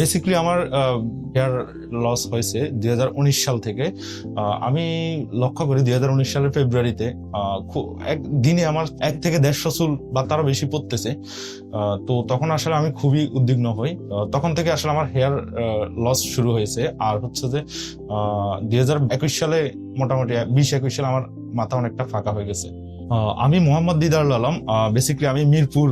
Basically আমার hair loss হয়েছে 2019 সাল থেকে। আমি লক্ষ্য করি 2019 সালের ফেব্রুয়ারিতে এক দিনে আমার 1 থেকে 1.5 চুল বা তারও বেশি পড়তেছে। তো তখন আসলে আমি খুবই উদ্বিগ্ন হই। তখন থেকে আসলে আমার হেয়ার লস শুরু হয়েছে। আর হচ্ছে যে 2021 সালে মোটামুটি 20-21 সালে আমার মাথা অনেকটা ফাঁকা হয়ে গেছে। আমি মোহাম্মদ দিদারুল আলম। বেসিক্যালি আমি মিরপুর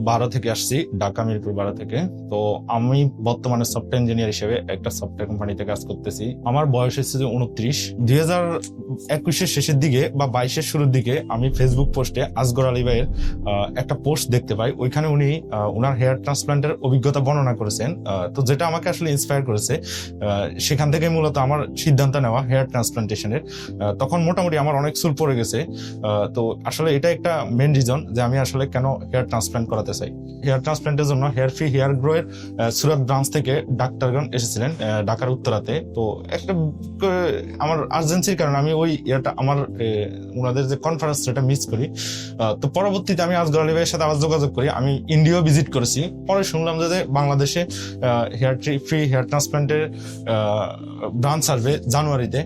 12 থেকে আসছি, ঢাকা মিরপুর 12 থেকে। তো আমি বর্তমানে সফটওয়্যার ইঞ্জিনিয়ার হিসেবে একটা সফটওয়্যার কোম্পানিতে কাজ করতেছি। আমার বয়স হচ্ছে যে 29। 2021-এর শেষের দিকে বা 22-এর শুরুর দিকে আমি ফেসবুক পোস্টে আসগর আলী ভাইয়ের একটা পোস্ট দেখতে পাই। ওইখানে উনি ওনার হেয়ার ট্রান্সপ্লান্টের অভিজ্ঞতা বর্ণনা করেছেন। তো যেটা আমাকে আসলে ইন্সপায়ার করেছে, সেখান থেকে মূলত আমার সিদ্ধান্ত নেওয়া হেয়ার ট্রান্সপ্লান্টেশনের। তখন মোটামুটি আমার অনেক চুল পড়ে গেছে। তো আসলে এটা একটা মেন রিজন যে আমি আসলে কেন হেয়ার ট্রান্সপ্লান্ট করাতে চাই। হেয়ার ট্রান্সপ্লান্টের জন্য হেয়ার ফ্রি হেয়ার গ্রো এর সুরাত ব্রাঞ্চ থেকে ডাক্তারগণ এসেছিলেন ঢাকার উত্তরাতে। তো একটা আমার আর্জেন্সির কারণে আমি ওই আমার ওনাদের যে কনফারেন্স সেটা মিস করি। তো পরবর্তীতে আমি আসগর আলী ভাইয়ের সাথে আবার যোগাযোগ করি। আমি ইন্ডিয়াও ভিজিট করেছি। পরে শুনলাম যে বাংলাদেশে হেয়ার ফ্রি হেয়ার ট্রান্সপ্লান্টের ব্রাঞ্চ আসবে জানুয়ারিতে।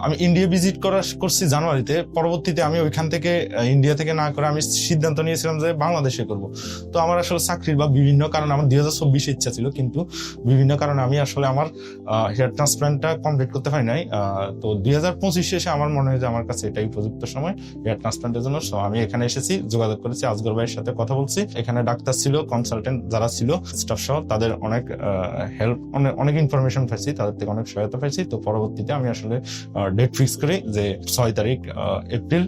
আমি ইন্ডিয়া ভিজিট করছি জানুয়ারিতে। পরবর্তীতে আমি ওইখান থেকে ইন্ডিয়া থেকে না করে আমি সিদ্ধান্ত নিয়েছিলাম যে বাংলাদেশে করব। তো আমার আসলে চাকরির বা বিভিন্ন কারণে আমার 2024 ইচ্ছা ছিল, কিন্তু বিভিন্ন কারণে আমি আসলে আমার হেয়ার ট্রান্সপ্লান্টটা কমপ্লিট করতে পারি নাই। তো 2025 এসে আমার মনে হয় যে আমার কাছে এটাই উপযুক্ত সময় হেয়ার ট্রান্সপ্লান্টের জন্য। সো আমি এখানে এসেছি, যোগাযোগ করেছি, আসগর ভাইয়ের সাথে কথা বলছি। এখানে ডাক্তার ছিল, কনসালটেন্ট যারা ছিল, স্টাফ সহ, তাদের অনেক হেল্প, অনেক ইনফরমেশন পাইছি, তাদের থেকে অনেক সহায়তা পাইছি। তো পরবর্তীতে আমি আসলে ডেট ফিক্স করি যে 6 তারিখ এপ্রিল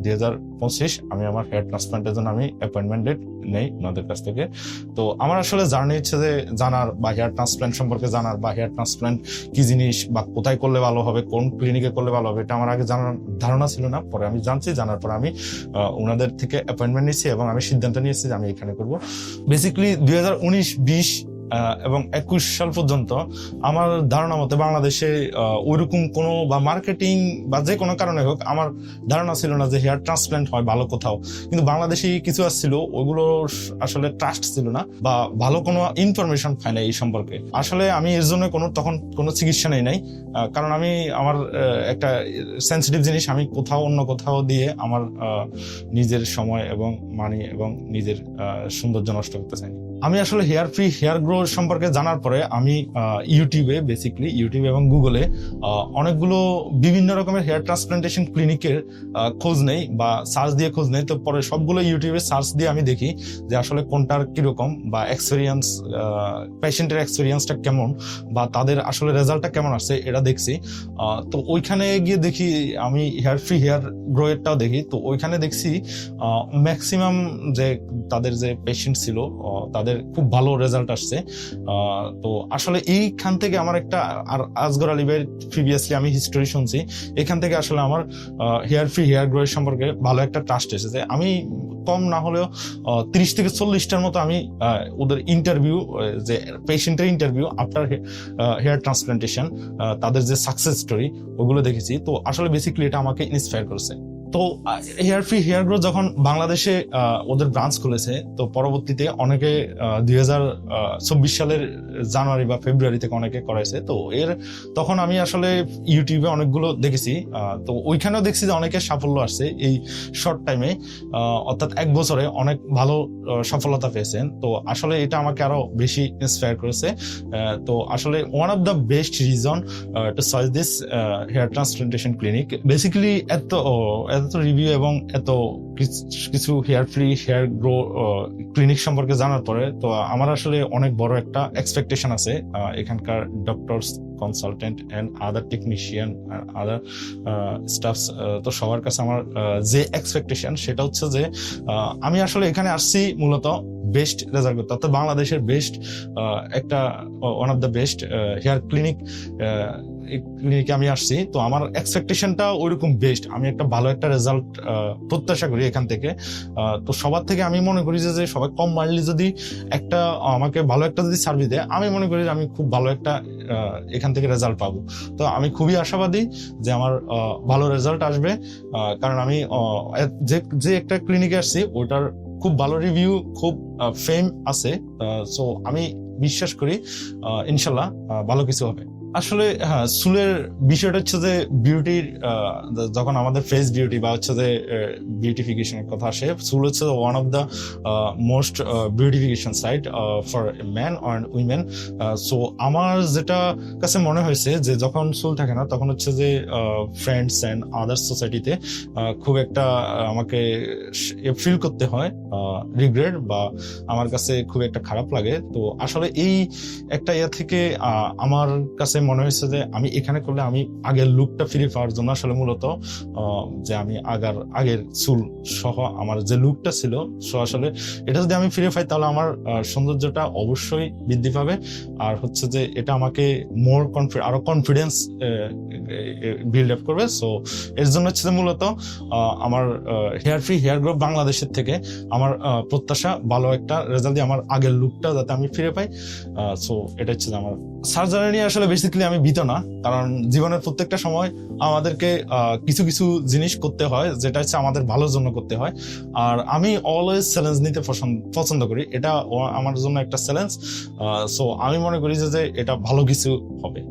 2025 আমি আমার হেয়ার ট্রান্সপ্লান্টের জন্য আমি অ্যাপয়েন্টমেন্ট ডেট নেই ওনাদের কাছ থেকে। তো আমার আসলে জার্নি হচ্ছে যে জানার বা হেয়ার ট্রান্সপ্লান্ট সম্পর্কে জানার, বা হেয়ার ট্রান্সপ্লান্ট কি জিনিস বা কোথায় করলে ভালো হবে, কোন ক্লিনিকে করলে ভালো হবে, এটা আমার আগে জানার ধারণা ছিল না। পরে আমি জানছি, জানার পর আমি ওনাদের থেকে অ্যাপয়েন্টমেন্ট নিয়েছি এবং আমি সিদ্ধান্ত নিয়েছি যে আমি এখানে করবো। বেসিক্যালি 2019-20 এবং 21 সাল পর্যন্ত আমার ধারণা মতে বাংলাদেশে ওইরকম কোনো বা মার্কেটিং বা যে কোনো কারণে হোক আমার ধারণা ছিল না যে হেয়ার ট্রান্সপ্লান্ট হয় ভালো কোথাও। কিন্তু বাংলাদেশে কিছু আসছিল, ওইগুলো আসলে ট্রাস্ট ছিল না বা ভালো কোনো ইনফরমেশন পাই না এই সম্পর্কে। আসলে আমি এর জন্য তখন কোনো চিকিৎসা নেই নাই, কারণ আমি আমার একটা সেন্সিটিভ জিনিস আমি অন্য কোথাও দিয়ে আমার নিজের সময় এবং মানি এবং নিজের সৌন্দর্য নষ্ট করতে চাই। আমি আসলে হেয়ার ফ্রি হেয়ার গ্রো সম্পর্কে জানার পরে আমি ইউটিউবে এবং গুগলে অনেকগুলো বিভিন্ন রকমের হেয়ার ট্রান্সপ্লান্টেশন ক্লিনিকের খোঁজ নেই বা সার্চ দিয়ে খোঁজ নেই। তো পরে সবগুলো ইউটিউবে সার্চ দিয়ে আমি দেখি যে আসলে কোনটার কিরকম বা এক্সপিরিয়েন্স, পেশেন্টের এক্সপিরিয়েন্সটা কেমন বা তাদের আসলে রেজাল্টটা কেমন আসছে এটা দেখছি। তো ওইখানে গিয়ে দেখি আমি হেয়ার ফ্রি হেয়ার গ্রো এরটাও দেখি। তো ওইখানে দেখছি ম্যাক্সিমাম যে তাদের যে পেশেন্ট ছিল তাদের খুব ভালো রেজাল্ট আসছে। তো আসলে এইখান থেকে আমার একটা, আর আসগর আলী ভাইয়ের প্রিভিয়াসলি আমি হিস্টোরি শুনছি, এখান থেকে আসলে আমার হেয়ার ফ্রি হেয়ার গ্রো এর সম্পর্কে ভালো একটা ট্রাস্ট এসেছে। আমি কম না হলেও 30 থেকে 40টার মতো আমি ওদের ইন্টারভিউ, যে পেশেন্টের ইন্টারভিউ আফটার হেয়ার ট্রান্সপ্লান্টেশন, তাদের যে সাকসেস স্টোরি ওগুলো দেখেছি। তো আসলে বেসিক্যালি এটা আমাকে ইন্সপায়ার করেছে। তো হেয়ার ফ্রি হেয়ার গ্রো যখন বাংলাদেশে ওদের ব্রাঞ্চ খুলেছে, তো পরবর্তীতে অনেকে 2024 সালের জানুয়ারি বা ফেব্রুয়ারি থেকে অনেকে করাইছে। তো তখন আমি আসলে ইউটিউবে অনেকগুলো দেখেছি। তো ওইখানেও দেখছি যে অনেকের সাফল্য আসছে এই শর্ট টাইমে, অর্থাৎ 1 বছরে অনেক ভালো সফলতা পেয়েছেন। তো আসলে এটা আমাকে আরো বেশি ইন্সপায়ার করেছে। তো আসলে one of the best reason to choice this hair transplantation clinic. Basically এত রিভিউ এবং এত কিছু hair free hair grow clinic সম্পর্কে জানার পরে তো আমার আসলে অনেক বড় একটা এক্সপেকটেশন আছে এখানকার doctors, consultant and other technician, other staffs. তো সবার কাছে আমার যে এক্সপেকটেশন সেটা হচ্ছে যে আমি আসলে এখানে আসছি মূলত বেস্ট রেজাল্ট করতে, অর্থাৎ বাংলাদেশের বেস্ট একটা one of the best hair ক্লিনিকে আমি আসছি। তো আমার এক্সপেকটেশনটা ওইরকম বেস্ট, আমি একটা ভালো একটা রেজাল্ট প্রত্যাশা করি এখান থেকে। তো সবার থেকে আমি মনে করি যে সবাই কম মাইন্ডলি যদি একটা আমাকে ভালো একটা যদি সার্ভিস দেয়, আমি মনে করি যে আমি খুব ভালো একটা এখান থেকে রেজাল্ট পাবো। তো আমি খুবই আশাবাদী যে আমার ভালো রেজাল্ট আসবে, কারণ আমি যে একটা ক্লিনিকে আসছি ওটার খুব ভালো রিভিউ, খুব ফেম আছে। সো আমি বিশ্বাস করি ইনশাল্লাহ ভালো কিছু হবে। আসলে হ্যাঁ, চুলের বিষয়টা হচ্ছে যে বিউটির, যখন আমাদের ফেস বিউটি বা হচ্ছে যে বিউটিফিকেশনের কথা আসে, চুল হচ্ছে one of the most beautification site for man and women. So আমার যেটা কাছে মনে হয়েছে যে যখন চুল থাকে না তখন হচ্ছে যে ফ্রেন্ডস অ্যান্ড আদার সোসাইটিতে খুব একটা আমাকে ফিল করতে হয় রিগ্রেট, বা আমার কাছে খুব একটা খারাপ লাগে। তো আসলে এই একটা ইয়া থেকে আমার কাছে মনে হয়েছে যে আমি এখানে করলে আমি আগের লুকটা ফিরে পাওয়ার জন্য আসলে মূলত যে আমি আগের চুল সহ আমার যে লুকটা ছিল, সো আসলে এটা যদি আমি ফিরে পাই তাহলে আমার সৌন্দর্যটা অবশ্যই বৃদ্ধি পাবে। আর হচ্ছে যে এটা আমাকে আরো কনফিডেন্স বিল্ড আপ করবে। সো এর জন্য হচ্ছে যে মূলত আমার হেয়ার ফ্রি হেয়ার গ্রো বাংলাদেশের থেকে আমার প্রত্যাশা ভালো একটা রেজাল্ট দিয়ে আমার আগের লুকটা যাতে আমি ফিরে পাই। সো এটা হচ্ছে যে আমার সার্জারি নিয়ে আসলে বেসিক্যালি আমি ভীত না, কারণ জীবনের প্রত্যেকটা সময় আমাদেরকে কিছু কিছু জিনিস করতে হয় যেটা হচ্ছে আমাদের ভালোর জন্য করতে হয়। আর আমি অলওয়েজ চ্যালেঞ্জ নিতে পছন্দ করি, এটা আমার জন্য একটা চ্যালেঞ্জ। সো আমি মনে করি যে এটা ভালো কিছু হবে।